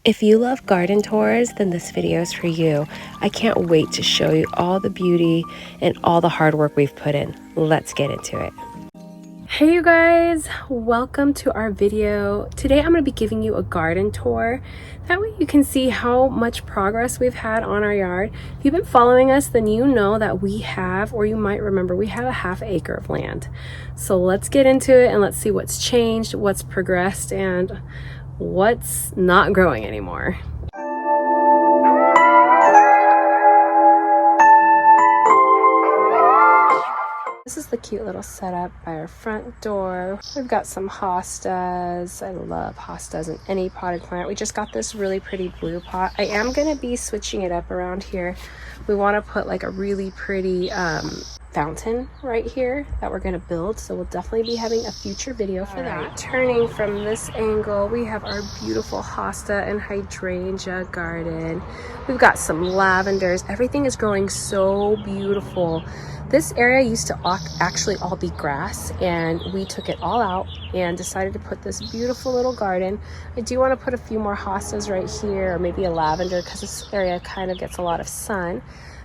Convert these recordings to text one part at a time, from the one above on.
If you love garden tours, then this video is for you. I can't wait to show you all the beauty and all the hard work we've put in. Let's get into it. Hey you guys, welcome to our video. Today I'm going to be giving you a garden tour. That way you can see how much progress we've had on our yard. If you've been following us, then you know that we have, or you might remember, we have a ½ acre of land. So let's get into it and let's see what's changed, what's progressed, and what's not growing anymore. This is the cute little setup by our front door. We've got some hostas. I love hostas in any potted plant. We just got this really pretty blue pot. I am going to be switching it up around here. We want to put like a really pretty fountain right here that we're going to build, so we'll definitely be having a future video for that. Turning from this angle, we have our beautiful hosta and hydrangea garden. We've got some lavenders. Everything is growing so beautiful. This area used to actually all be grass, and we took it all out and decided to put this beautiful little garden. I do want to put a few more hostas right here, or maybe a lavender, because this area kind of gets a lot of sun.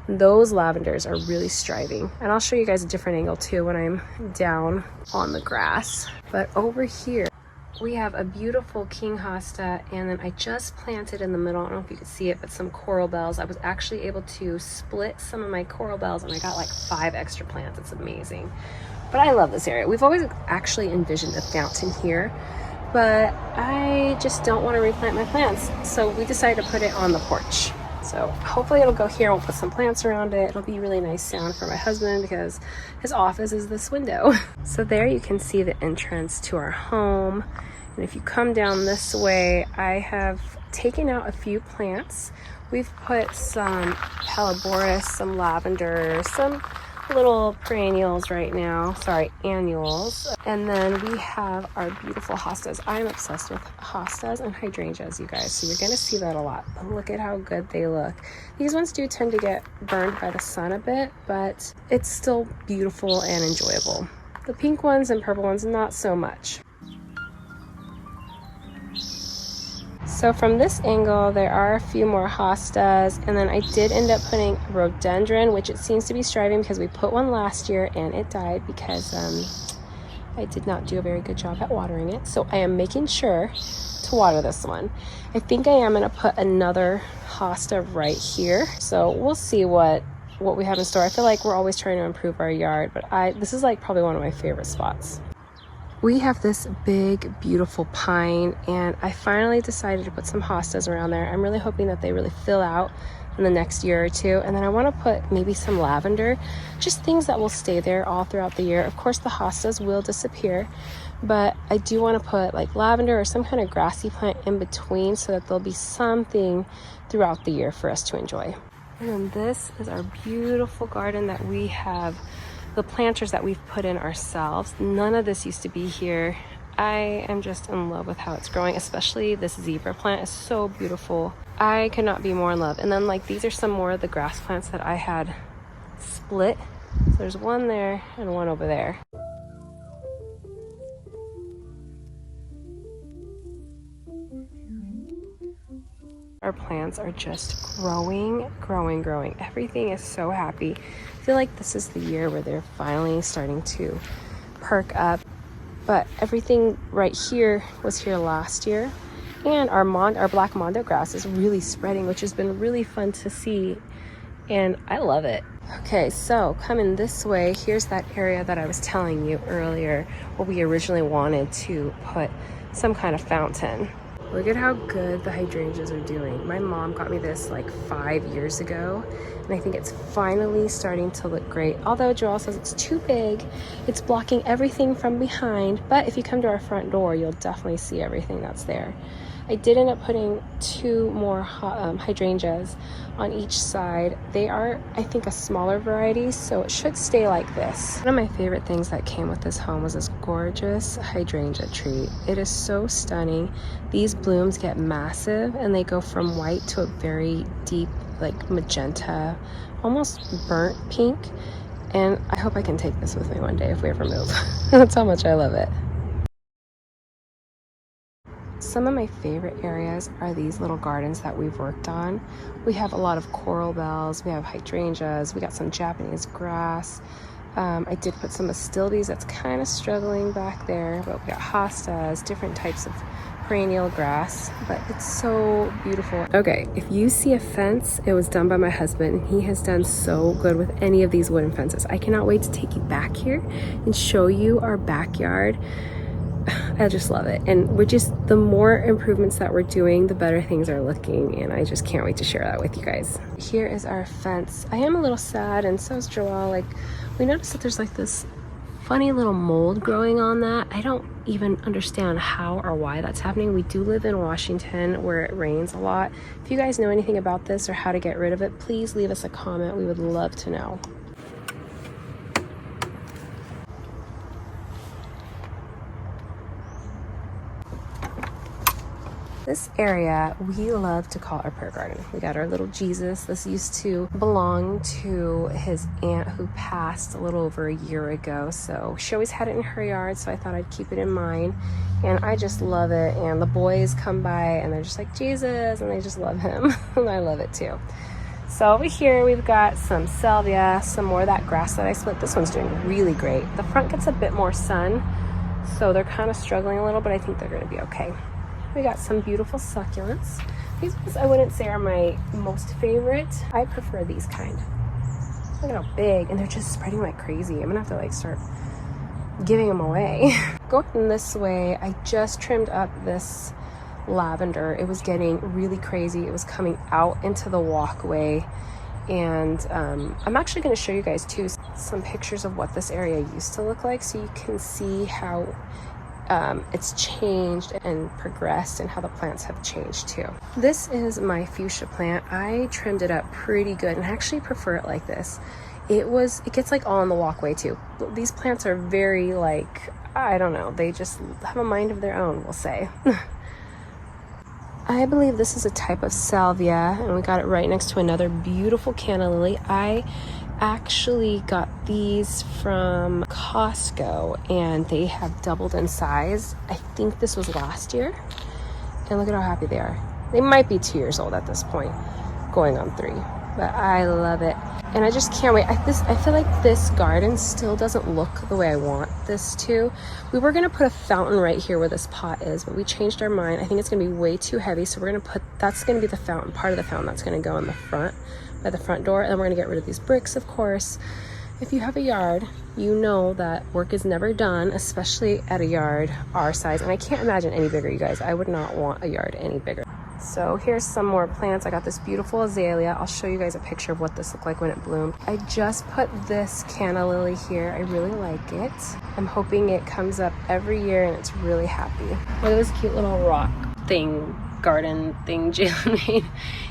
Those lavenders are really striving, and I'll show you guys a different angle too when I'm down on the grass. But over here we have a beautiful king hosta, and then I just planted in the middle, I don't know if you can see it, but some coral bells. I was actually able to split some of my coral bells and I got like 5 extra plants. It's amazing. But I love this area. We've always actually envisioned a fountain here, but I just don't want to replant my plants, so we decided to put it on the porch. So hopefully it'll go here. We'll put some plants around it. It'll be a really nice sound for my husband because his office is this window. So there you can see the entrance to our home. And if you come down this way, I have taken out a few plants. We've put some helleborus, some lavender, some little perennials right now, annuals, and then we have our beautiful hostas. I'm obsessed with hostas and hydrangeas, you guys, so you're gonna see that a lot. But look at how good they look. These ones do tend to get burned by the sun a bit, but it's still beautiful and enjoyable. The pink ones and purple ones, not so much. So from this angle, there are a few more hostas, and then I did end up putting a rhododendron, which it seems to be striving because we put one last year and it died because I did not do a very good job at watering it. So I am making sure to water this one. I think I am going to put another hosta right here. So we'll see what we have in store. I feel like we're always trying to improve our yard, but this is like probably one of my favorite spots. We have this big, beautiful pine, and I finally decided to put some hostas around there. I'm really hoping that they really fill out in the next year or two. And then I want to put maybe some lavender, just things that will stay there all throughout the year. Of course, the hostas will disappear, but I do want to put like lavender or some kind of grassy plant in between so that there'll be something throughout the year for us to enjoy. And then this is our beautiful garden that we have. The planters that we've put in ourselves. None of this used to be here. I am just in love with how it's growing, especially this zebra plant is so beautiful. I could not be more in love. And then like these are some more of the grass plants that I had split. So there's one there and one over there. Our plants are just growing. Everything is so happy. I feel like this is the year where they're finally starting to perk up. But everything right here was here last year. And our black mondo grass is really spreading, which has been really fun to see. And I love it. Okay, so coming this way, here's that area that I was telling you earlier where we originally wanted to put some kind of fountain. Look at how good the hydrangeas are doing. My mom got me this like 5 years ago, and I think it's finally starting to look great. Although Joel says it's too big, it's blocking everything from behind, but if you come to our front door, you'll definitely see everything that's there. I did end up putting 2 more hydrangeas on each side. They are, I think, a smaller variety, so it should stay like this. One of my favorite things that came with this home was this gorgeous hydrangea tree. It is so stunning. These blooms get massive, and they go from white to a very deep, like magenta, almost burnt pink. And I hope I can take this with me one day if we ever move. That's how much I love it. Some of my favorite areas are these little gardens that we've worked on. We have a lot of coral bells, we have hydrangeas, we got some Japanese grass. I did put some astilbes that's kind of struggling back there, but we got hostas, different types of perennial grass, but it's so beautiful. Okay, if you see a fence, it was done by my husband, and he has done so good with any of these wooden fences. I cannot wait to take you back here and show you our backyard. I just love it, and the more improvements that we're doing, the better things are looking, and I just can't wait to share that with you guys. Here is our fence. I am a little sad, and so is Joelle. Like, we noticed that there's like this funny little mold growing on that. I don't even understand how or why that's happening. We do live in Washington where it rains a lot. If you guys know anything about this or how to get rid of it, please leave us a comment. We would love to know. This area we love to call our prayer garden. We got our little Jesus. This used to belong to his aunt who passed a little over a year ago. So she always had it in her yard, so I thought I'd keep it in mine. And I just love it. And the boys come by and they're just like, Jesus, and they just love him. And I love it too. So over here we've got some salvia, some more of that grass that I split. This one's doing really great. The front gets a bit more sun, so they're kind of struggling a little, but I think they're going to be okay. We got some beautiful succulents. These ones I wouldn't say are my most favorite. I prefer these kind. Look at how big, and they're just spreading like crazy. I'm gonna have to like start giving them away. Going this way, I just trimmed up this lavender. It was getting really crazy. It was coming out into the walkway, and I'm actually going to show you guys too some pictures of what this area used to look like, so you can see how it's changed and progressed and how the plants have changed too. This is my fuchsia plant. I trimmed it up pretty good, and I actually prefer it like this. It gets like all in the walkway too. These plants are very like, I don't know, they just have a mind of their own, we'll say. I believe this is a type of salvia, and we got it right next to another beautiful canna lily. I actually got these from Costco, and they have doubled in size. I think this was last year, and look at how happy they are. They might be 2 years old at this point, going on 3, but I love it. And I just can't wait. I feel like this garden still doesn't look the way I want this to. We were gonna put a fountain right here where this pot is, but we changed our mind. I think it's gonna be way too heavy, so that's gonna be the fountain, part of the fountain that's gonna go in the front, by the front door, and then we're gonna get rid of these bricks, of course. If you have a yard, you know that work is never done, especially at a yard our size, and I can't imagine any bigger, you guys. I would not want a yard any bigger. So here's some more plants. I got this beautiful azalea. I'll show you guys a picture of what this looked like when it bloomed. I just put this canna lily here. I really like it. I'm hoping it comes up every year and it's really happy. Look at this cute little rock thing, garden thing Jalen made.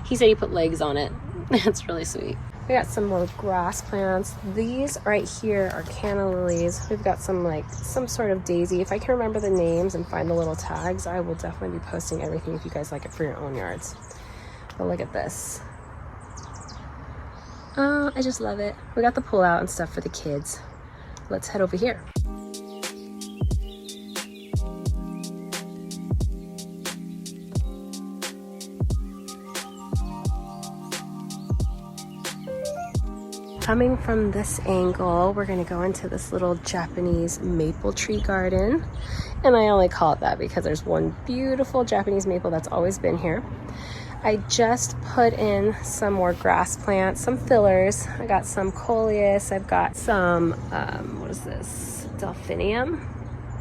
He said he put legs on it. It's really sweet. We got some more grass plants. These right here are canna lilies. We've got some sort of daisy. If I can remember the names and find the little tags, I will definitely be posting everything if you guys like it for your own yards. But look at this. Oh, I just love it. We got the pull out and stuff for the kids. Let's head over here. Coming from this angle, we're gonna go into this little Japanese maple tree garden. And I only call it that because there's one beautiful Japanese maple that's always been here. I just put in some more grass plants, some fillers. I got some coleus, I've got some, what is this, delphinium?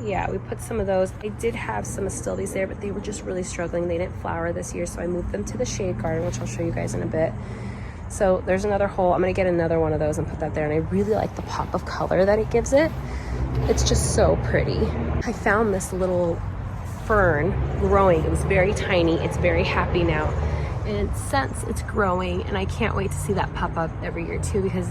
Yeah, we put some of those. I did have some astilbes there, but they were just really struggling. They didn't flower this year, so I moved them to the shade garden, which I'll show you guys in a bit. So there's another hole. I'm gonna get another one of those and put that there, and I really like the pop of color that it gives it. It's just so pretty. I found this little fern growing. It was very tiny. It's very happy now, and since it's growing, and I can't wait to see that pop up every year too, because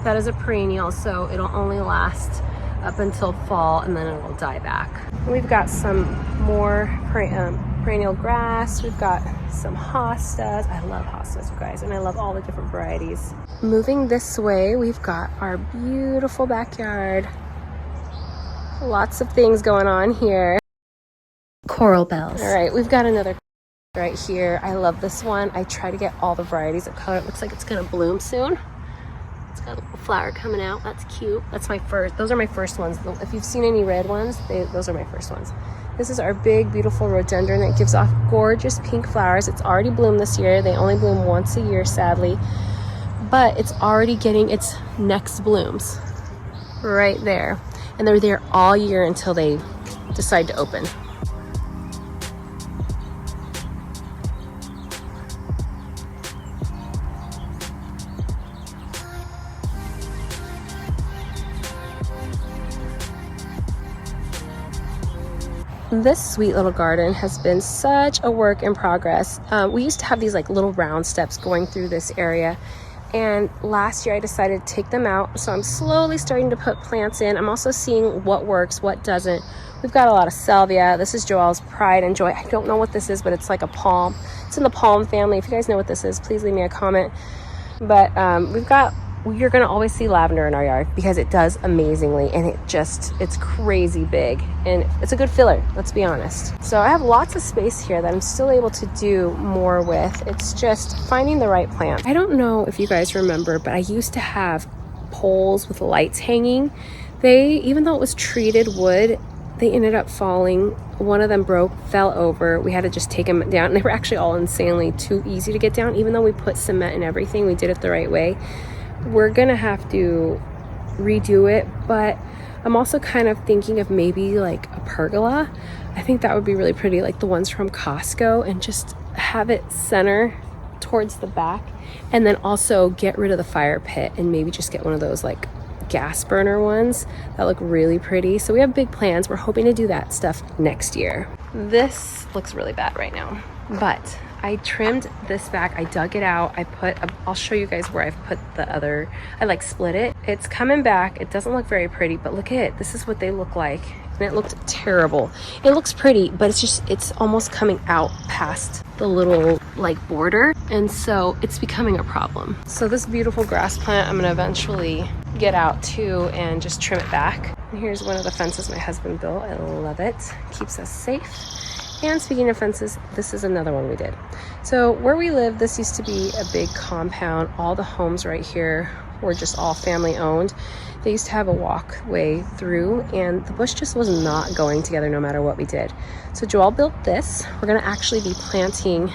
that is a perennial, so it'll only last up until fall, and then it'll die back. We've got some more perennial grass. We've got some hostas. I love hostas, you guys, and I love all the different varieties. Moving this way, we've got our beautiful backyard. Lots of things going on here. coral bells. All right, we've got another right here. I love this one. I try to get all the varieties of color. It looks like it's gonna bloom soon. It's got a little flower coming out. That's cute. That's my first. Those are my first ones. If you've seen any red ones, those are my first ones. This is our big, beautiful rhododendron that gives off gorgeous pink flowers. It's already bloomed this year. They only bloom once a year, sadly, but it's already getting its next blooms right there. And they're there all year until they decide to open. This sweet little garden has been such a work in progress. We used to have these like little round steps going through this area, and last year I decided to take them out. So I'm slowly starting to put plants in. I'm also seeing what works, what doesn't. We've got a lot of salvia. This is Joelle's pride and joy. I don't know what this is, but it's like a palm. It's in the palm family. If you guys know what this is, please leave me a comment. But you're gonna always see lavender in our yard because it does amazingly, and it's crazy big, and it's a good filler, let's be honest. So I have lots of space here that I'm still able to do more with. It's just finding the right plant. I don't know if you guys remember, but I used to have poles with lights hanging. Even though it was treated wood, they ended up falling. One of them fell over. We had to just take them down, and they were actually all insanely too easy to get down. Even though we put cement and everything, we did it the right way. We're gonna have to redo it, but I'm also kind of thinking of maybe like a pergola. I think that would be really pretty, like the ones from Costco, and just have it center towards the back, and then also get rid of the fire pit and maybe just get one of those like gas burner ones that look really pretty. So we have big plans. We're hoping to do that stuff next year. This looks really bad right now, but I trimmed this back. I dug it out. I'll show you guys where I've put the other. I like split it. It's coming back. It doesn't look very pretty, but look at it. This is what they look like. And it looked terrible. It looks pretty, but it's almost coming out past the little like border. And so it's becoming a problem. So this beautiful grass plant, I'm gonna eventually get out too and just trim it back. And here's one of the fences my husband built. I love it. Keeps us safe. And speaking of fences, this is another one we did. So where we live, this used to be a big compound. All the homes right here were just all family owned. They used to have a walkway through, and the bush just was not going together no matter what we did. So Joelle built this. We're gonna actually be planting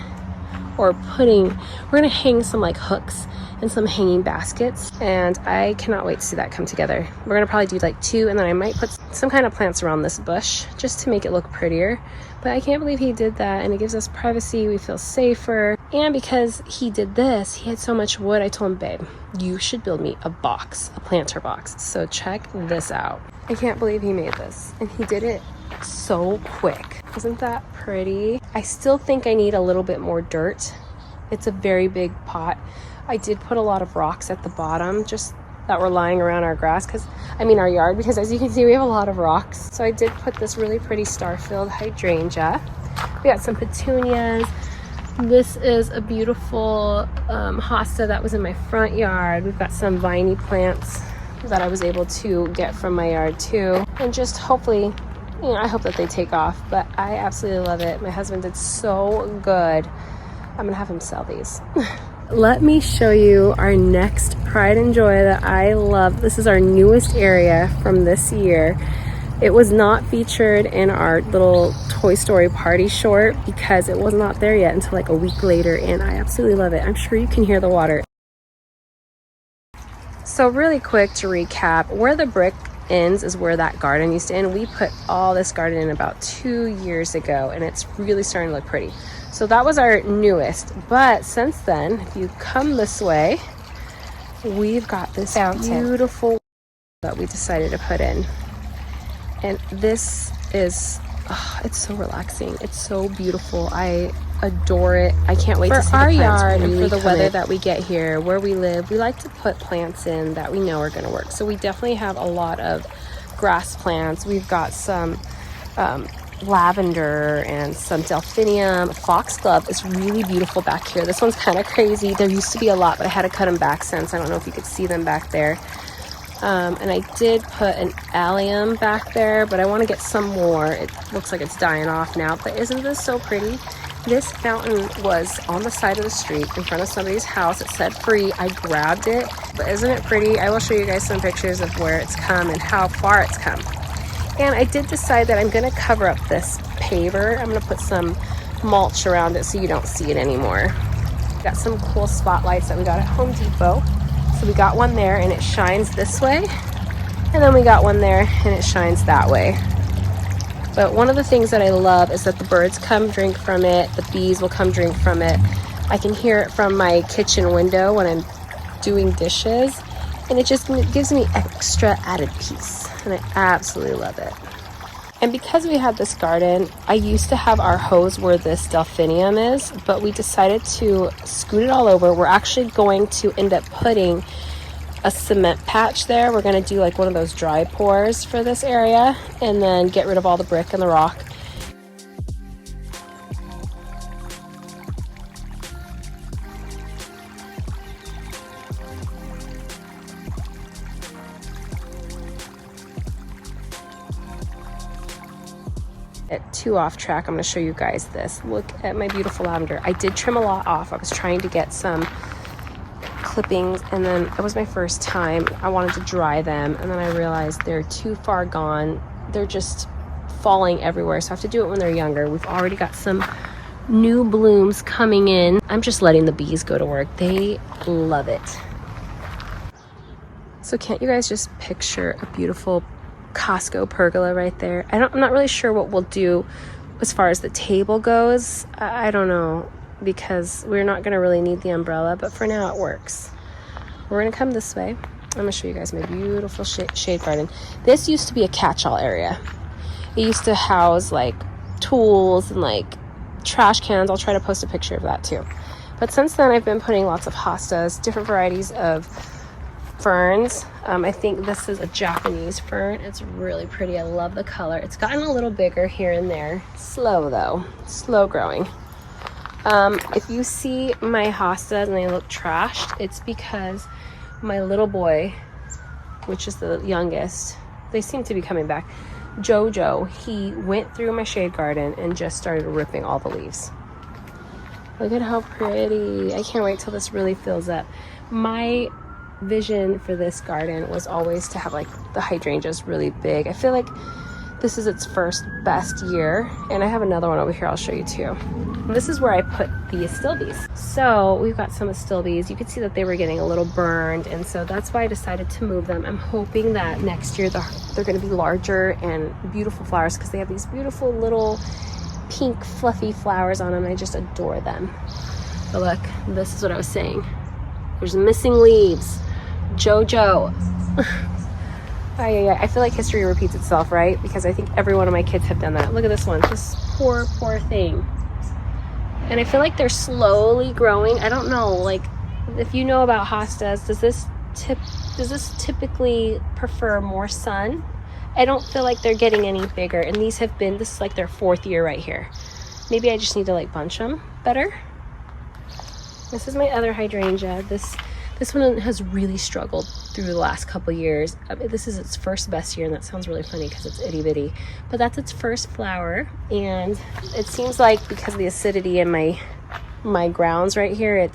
or we're gonna hang some like hooks and some hanging baskets, and I cannot wait to see that come together. We're gonna probably do like 2, and then I might put some kind of plants around this bush just to make it look prettier. But I can't believe he did that, and it gives us privacy. We feel safer. And because he did this, he had so much wood, I told him, babe, you should build me a planter box. So check this out. I can't believe he made this, and he did it so quick. Isn't that pretty? I still think I need a little bit more dirt. It's a very big pot. I did put a lot of rocks at the bottom just that were lying around our our yard, because as you can see, we have a lot of rocks. So I did put this really pretty star-filled hydrangea. We got some petunias. This is a beautiful hosta that was in my front yard. We've got some viney plants that I was able to get from my yard too. And just hopefully, I hope that they take off, but I absolutely love it. My husband did so good. I'm gonna have him sell these. Let me show you our next pride and joy that I love. This is our newest area from this year. It was not featured in our little Toy Story party short because it was not there yet until like a week later, and I absolutely love it. I'm sure you can hear the water. So really quick to recap, where the brick ends is where that garden used to end. We put all this garden in about 2 years ago, and it's really starting to look pretty. So that was our newest, but since then, if you come this way, we've got this beautiful that we decided to put in. And this is, it's so relaxing. It's so beautiful. I adore it. I can't wait to see our yard and for the weather that we get here. Where we live, we like to put plants in that we know are going to work. So we definitely have a lot of grass plants. We've got some lavender and some delphinium. Foxglove is really beautiful back here. This one's kind of crazy. There used to be a lot, but I had to cut them back since. I don't know if you could see them back there. And I did put an allium back there, but I want to get some more. It looks like it's dying off now, but isn't this so pretty? This fountain was on the side of the street in front of somebody's house. It said free. I grabbed it, but isn't it pretty? I will show you guys some pictures of where it's come and how far it's come. And I did decide that I'm going to cover up this paver. I'm going to put some mulch around it so you don't see it anymore. Got some cool spotlights that we got at Home Depot. So we got one there and it shines this way, and then we got one there and it shines that way. But one of the things that I love is that the birds come drink from it, the bees will come drink from it. I can hear it from my kitchen window when I'm doing dishes, and it just gives me extra added peace, and I absolutely love it. And because we had this garden, I used to have our hose where this delphinium is, but we decided to scoot it all over. We're actually going to end up putting a cement patch there. We're going to do like one of those dry pours for this area and then get rid of all the brick and the rock. Too off track, I'm going to show you guys this. Look at my beautiful lavender. I did trim a lot off. I was trying to get some clippings, and then it was my first time. I wanted to dry them, and then I realized they're too far gone. They're just falling everywhere, so I have to do it when they're younger. We've already got some new blooms coming in. I'm just letting the bees go to work. They love it. So can't you guys just picture a beautiful Costco pergola right there? I'm not really sure what we'll do as far as the table goes. I don't know, because we're not going to really need the umbrella, but for now it works. We're going to come this way. I'm going to show you guys my beautiful shade garden. This used to be a catch-all area. It used to house like tools and like trash cans. I'll try to post a picture of that too. But since then I've been putting lots of hostas, different varieties of ferns. I think this is a Japanese fern. It's really pretty. I love the color. It's gotten a little bigger here and there. Slow though, slow growing. If you see my hostas and they look trashed, it's because my little boy, which is the youngest, they seem to be coming back, Jojo, he went through my shade garden and just started ripping all the leaves. Look at how pretty. I can't wait till this really fills up. My vision for this garden was always to have like the hydrangeas really big. I feel like this is its first best year, and I have another one over here I'll show you too. And this is where I put the astilbes. So we've got some astilbes. You could see that they were getting a little burned, and so that's why I decided to move them. I'm hoping that next year they're going to be larger and beautiful flowers, because they have these beautiful little pink fluffy flowers on them. I just adore them. But look, this is what I was saying. There's missing leaves. Jojo. I feel like history repeats itself, right? Because I think every one of my kids have done that. Look at this one. This poor thing. And I feel like they're slowly growing. I don't know, like, if you know about hostas, does this typically prefer more sun? I don't feel like they're getting any bigger, and this is like their 4th year right here. Maybe I just need to like bunch them better. This is my other hydrangea. This one has really struggled through the last couple years. This is its first best year, and that sounds really funny because it's itty bitty, but that's its first flower. And it seems like because of the acidity in my grounds right here,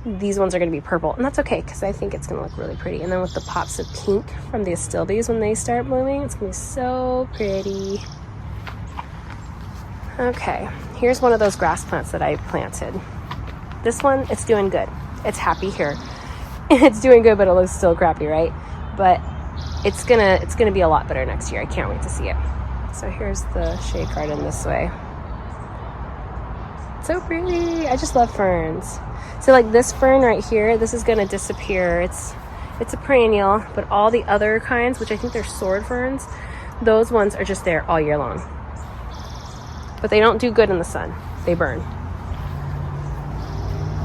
these ones are going to be purple, and that's okay because I think it's going to look really pretty. And then with the pops of pink from the astilbes when they start blooming, it's going to be so pretty. Okay, here's one of those grass plants that I planted. This one, it's doing good. It's happy here. It's doing good, but it looks still crappy, right? But it's gonna be a lot better next year. I can't wait to see it. So here's the shade garden this way. So pretty. I just love ferns. So like this fern right here, this is gonna disappear. It's a perennial, but all the other kinds, which I think they're sword ferns, those ones are just there all year long. But they don't do good in the sun. They burn.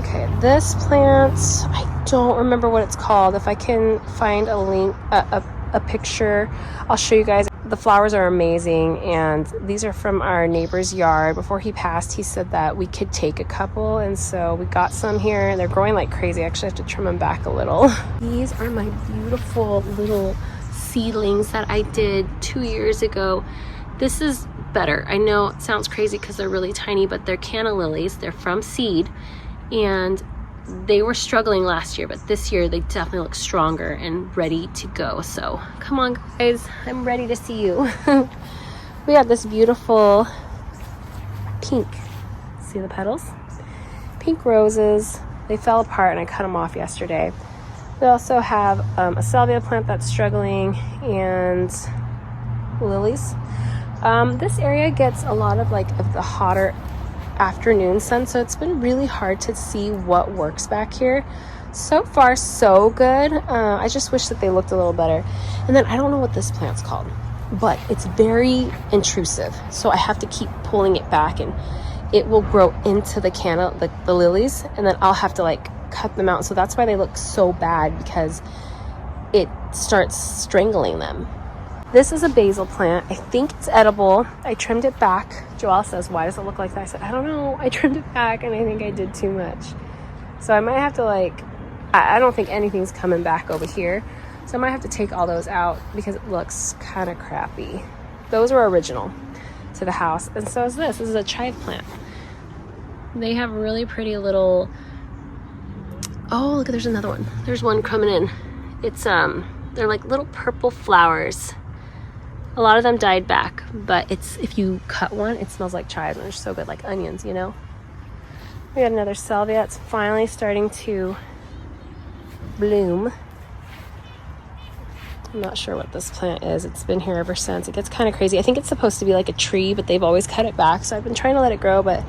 Okay, this plant, I don't remember what it's called. If I can find a link, a picture, I'll show you guys. the flowers are amazing, and these are from our neighbor's yard. Before he passed, he said that we could take a couple, and so we got some here, and they're growing like crazy. I actually have to trim them back a little. These are my beautiful little seedlings that I did 2 years ago. This is better. I know it sounds crazy because they're really tiny, but they're canna lilies. They're from seed, and they were struggling last year, but this year they definitely look stronger and ready to go. So come on guys, I'm ready to see you. We have this beautiful pink, see the petals? Pink roses. They fell apart and I cut them off yesterday. We also have a salvia plant that's struggling, and lilies. This area gets a lot of the hotter afternoon sun, so it's been really hard to see what works back here. So far so good. I just wish that they looked a little better. And then I don't know what this plant's called, but it's very intrusive, so I have to keep pulling it back, and it will grow into the canna, the lilies, and then I'll have to cut them out. So that's why they look so bad, because it starts strangling them. This is a basil plant. I think it's edible. I trimmed it back. Joelle says, why does it look like that? I said, I don't know. I trimmed it back and I think I did too much. So I might have to I don't think anything's coming back over here. So I might have to take all those out because it looks kind of crappy. Those were original to the house. And so is this. This is a chive plant. They have really pretty little, oh, look, there's another one. There's one coming in. It's, they're like little purple flowers. A lot of them died back, but if you cut one, it smells like chives, and they're so good, like onions, you know? We got another salvia. It's finally starting to bloom. I'm not sure what this plant is. It's been here ever since. It gets kind of crazy. I think it's supposed to be like a tree, but they've always cut it back, so I've been trying to let it grow, but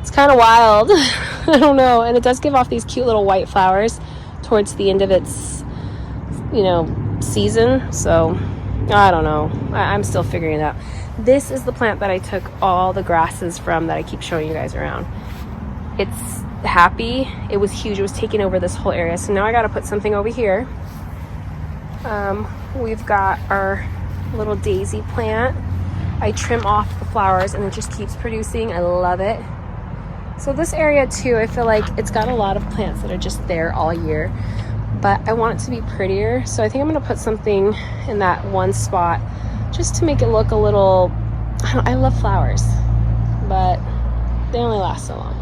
it's kind of wild. I don't know. And it does give off these cute little white flowers towards the end of its, season, so I don't know. I'm still figuring it out. This is the plant that I took all the grasses from that I keep showing you guys around. It's happy. It was huge. It was taking over this whole area. So now I got to put something over here. We've got our little daisy plant. I trim off the flowers and it just keeps producing. I love it. So this area too, I feel like it's got a lot of plants that are just there all year, but I want it to be prettier. So I think I'm going to put something in that one spot just to make it look a little, I love flowers, but they only last so long.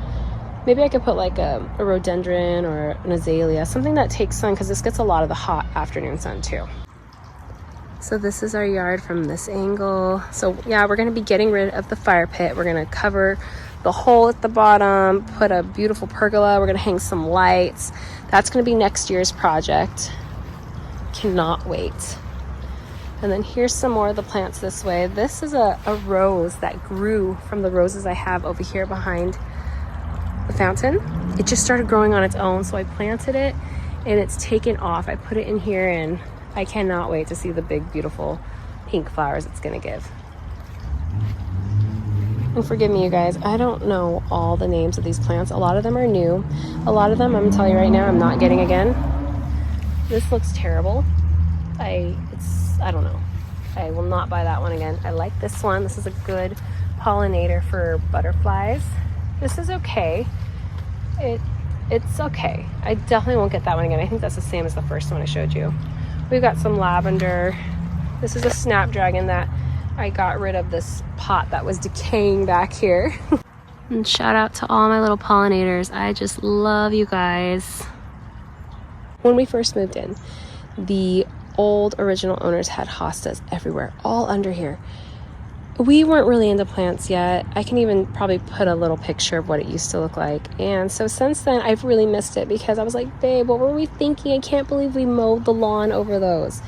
Maybe I could put like a rhododendron or an azalea, something that takes sun, because this gets a lot of the hot afternoon sun too. So this is our yard from this angle. So yeah, we're going to be getting rid of the fire pit. We're going to cover the hole at the bottom, put a beautiful pergola. We're going to hang some lights. That's going to be next year's project. Cannot wait. And then here's some more of the plants this way. This is a rose that grew from the roses I have over here behind the fountain. It just started growing on its own, so I planted it and it's taken off. I put it in here and I cannot wait to see the big, beautiful pink flowers it's going to give. And forgive me, you guys, I don't know all the names of these plants. A lot of them are new. A lot of them, I'm gonna tell you right now, I'm not getting again. This looks terrible. I don't know. I will not buy that one again. I like this one. This is a good pollinator for butterflies. This is okay. It's okay. I definitely won't get that one again. I think that's the same as the first one I showed you. We've got some lavender. This is a snapdragon that I got rid of this pot that was decaying back here. And shout out to all my little pollinators. I just love you guys. When we first moved in, the old original owners had hostas everywhere, all under here. We weren't really into plants yet. I can even probably put a little picture of what it used to look like. And so since then, I've really missed it because I was like, babe, what were we thinking? I can't believe we mowed the lawn over those.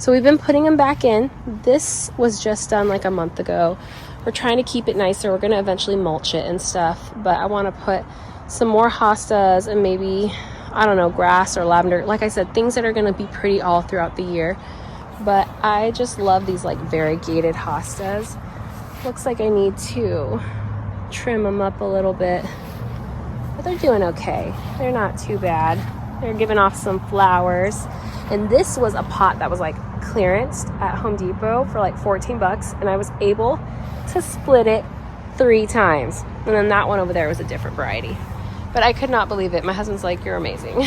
So we've been putting them back in. This was just done like a month ago. We're trying to keep it nicer. We're going to eventually mulch it and stuff. But I want to put some more hostas and maybe, I don't know, grass or lavender. Like I said, things that are going to be pretty all throughout the year. But I just love these like variegated hostas. Looks like I need to trim them up a little bit. But they're doing okay. They're not too bad. They're giving off some flowers. And this was a pot that was like clearance at Home Depot for like 14 bucks, and I was able to split it 3 times. And then that one over there was a different variety. But I could not believe it. My husband's like, you're amazing.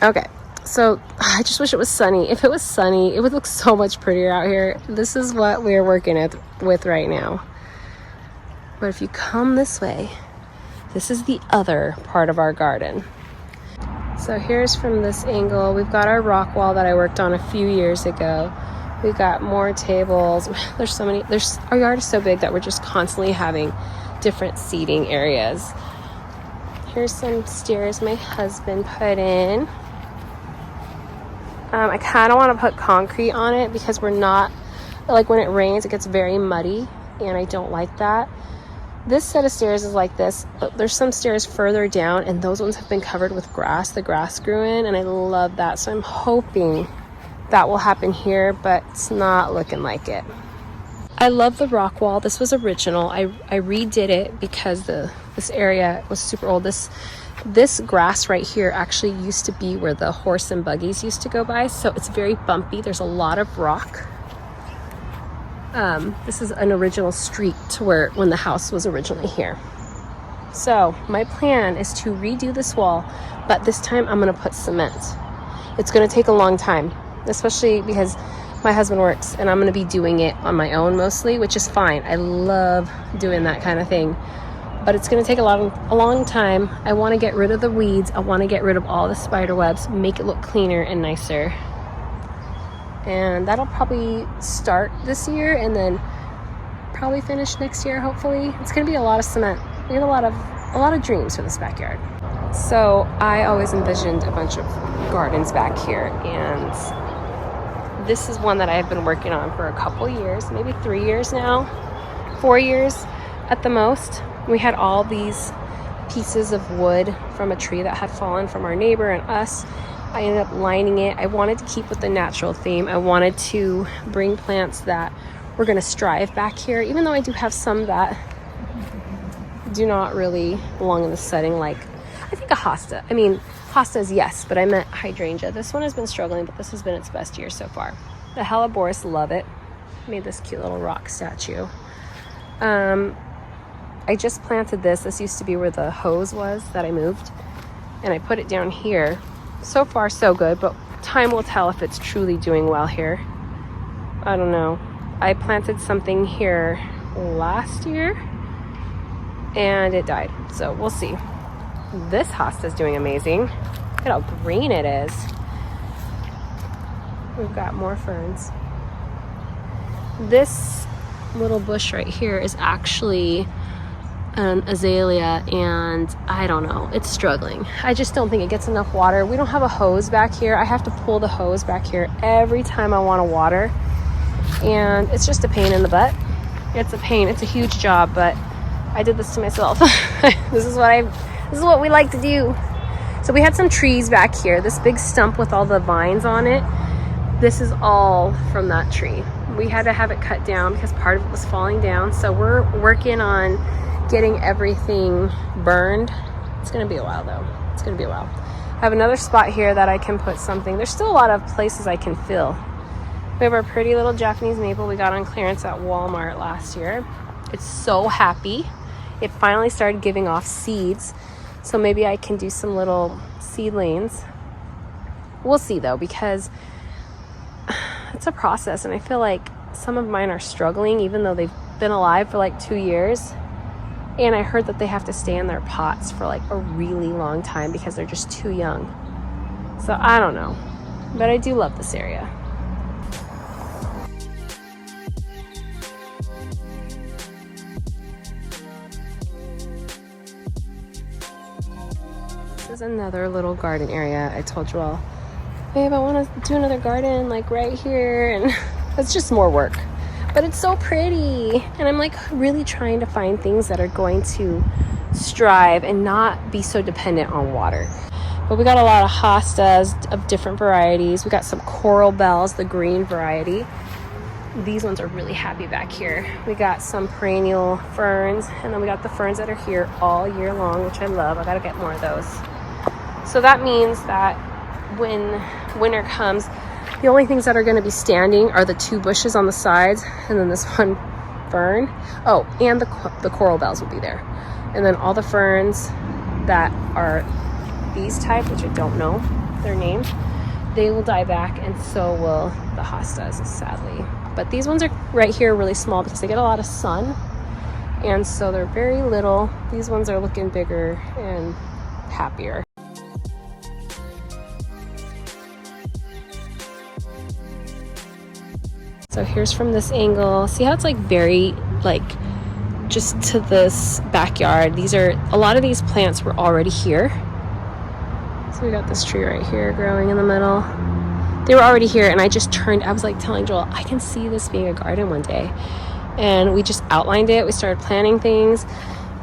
Okay, so I just wish it was sunny. If it was sunny, it would look so much prettier out here. This is what we're working with right now. But if you come this way, this is the other part of our garden. So here's from this angle. We've got our rock wall that I worked on a few years ago. We've got more tables. There's so many. Our yard is so big that we're just constantly having different seating areas. Here's some stairs my husband put in. I kind of want to put concrete on it because we're not, like when it rains, it gets very muddy and I don't like that. This set of stairs is like this, but there's some stairs further down and those ones have been covered with grass. The grass grew in and I love that. So I'm hoping that will happen here, but it's not looking like it. I love the rock wall. This was original. I redid it because this area was super old. This grass right here actually used to be where the horse and buggies used to go by. So it's very bumpy. There's a lot of rock. This is an original street to when the house was originally here. So my plan is to redo this wall, but this time I'm going to put cement. It's going to take a long time, especially because my husband works and I'm going to be doing it on my own mostly, which is fine. I love doing that kind of thing, but it's going to take a long time. I want to get rid of the weeds. I want to get rid of all the spider webs, make it look cleaner and nicer. And that'll probably start this year and then probably finish next year, hopefully. It's going to be a lot of cement. We have a lot of dreams for this backyard. So I always envisioned a bunch of gardens back here, and this is one that I've been working on for a couple years, maybe 3 years now, 4 years at the most. We had all these pieces of wood from a tree that had fallen from our neighbor and us. I ended up lining it. I wanted to keep with the natural theme. I wanted to bring plants that were going to strive back here, even though I do have some that do not really belong in the setting, like I think a hosta. I mean, hostas, yes, but I meant hydrangea. This one has been struggling, but this has been its best year so far. The Helleborus, love it. Made this cute little rock statue. I just planted this. This used to be where the hose was that I moved, and I put it down here. So far, so good, but time will tell if it's truly doing well here. I don't know. I planted something here last year, and it died, so we'll see. This hosta is doing amazing. Look at how green it is. We've got more ferns. This little bush right here is actually an azalea, and I don't know, it's struggling. I just don't think it gets enough water. We don't have a hose back here. I have to pull the hose back here every time I want to water, and it's just a pain in the butt. It's a pain. It's a huge job, but I did this to myself. This is what we like to do. So we had some trees back here. This big stump with all the vines on it, this is all from that tree. We had to have it cut down because part of it was falling down. So we're working on getting everything burned. It's gonna be a while though. It's gonna be a while. I have another spot here that I can put something. There's still a lot of places I can fill. We have our pretty little Japanese maple we got on clearance at Walmart last year. It's so happy. It finally started giving off seeds. So maybe I can do some little seedlings. We'll see though, because it's a process, and I feel like some of mine are struggling even though they've been alive for like 2 years. And I heard that they have to stay in their pots for like a really long time because they're just too young. So I don't know, but I do love this area. This is another little garden area. I told you all, babe, I want to do another garden like right here, and it's just more work. But it's so pretty, and I'm like really trying to find things that are going to strive and not be so dependent on water. But we got a lot of hostas of different varieties. We got some coral bells, the green variety. These ones are really happy back here. We got some perennial ferns, and then we got the ferns that are here all year long, which I love. I gotta get more of those. So that means that when winter comes, The only things that are going to be standing are the 2 bushes on the sides and then this one fern. Oh, and the coral bells will be there. And then all the ferns that are these type, which I don't know their name, they will die back, and so will the hostas, sadly. But these ones are right here really small because they get a lot of sun, and so they're very little. These ones are looking bigger and happier. So here's from this angle. See how it's like very like just to this backyard. A lot of these plants were already here. So we got this tree right here growing in the middle. They were already here, and I was like telling Joel, I can see this being a garden one day. And we just outlined it. We started planting things,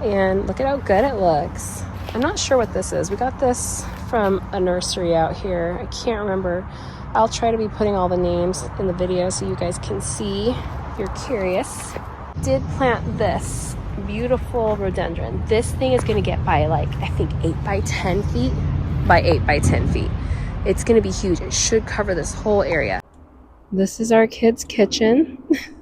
and look at how good it looks. I'm not sure what this is. We got this from a nursery out here. I can't remember. I'll try to be putting all the names in the video so you guys can see if you're curious. Did plant this beautiful rhododendron. This thing is going to get by like, I think 8 by 10 feet by 8 by 10 feet. It's going to be huge. It should cover this whole area. This is our kids' kitchen.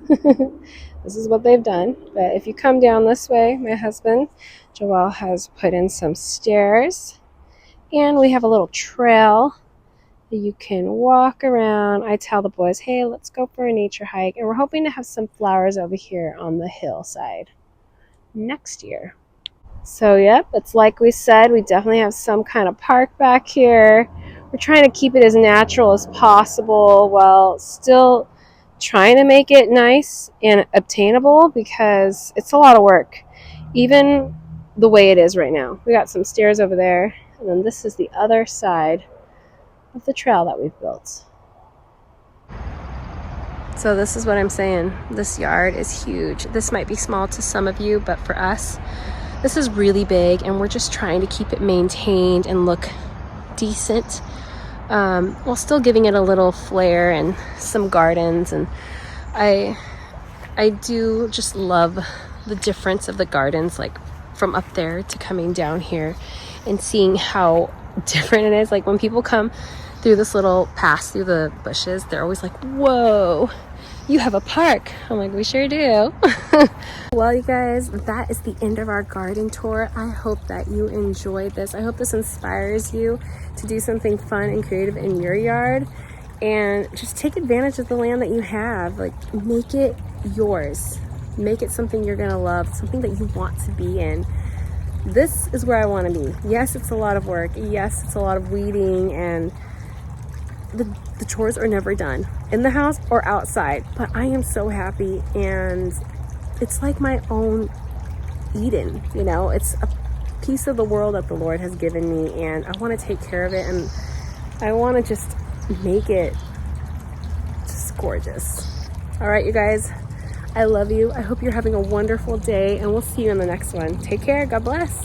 This is what they've done. But if you come down this way, my husband, Joel, has put in some stairs. And we have a little trail that you can walk around. I tell the boys, hey, let's go for a nature hike. And we're hoping to have some flowers over here on the hillside next year. So, yep, it's like we said, we definitely have some kind of park back here. We're trying to keep it as natural as possible while still trying to make it nice and obtainable because it's a lot of work, even the way it is right now. We got some stairs over there, and then this is the other side of the trail that we've built. So this is what I'm saying. This yard is huge. This might be small to some of you, but for us, this is really big, and we're just trying to keep it maintained and look decent, while still giving it a little flair and some gardens. And I do just love the difference of the gardens, like from up there to coming down here and seeing how different it is. Like when people come through this little pass through the bushes, they're always like, whoa, you have a park. I'm like, we sure do. Well, you guys, that is the end of our garden tour. I hope that you enjoyed this. I hope this inspires you to do something fun and creative in your yard and just take advantage of the land that you have. Like, make it yours. Make it something you're gonna love, something that you want to be in. This is where I want to be. Yes, it's a lot of work. Yes, it's a lot of weeding, and the chores are never done in the house or outside, but I am so happy, and it's like my own Eden, you know. It's a piece of the world that the Lord has given me, and I want to take care of it, and I want to just make it just gorgeous. All right, you guys, I love you. I hope you're having a wonderful day, and we'll see you in the next one. Take care. God bless.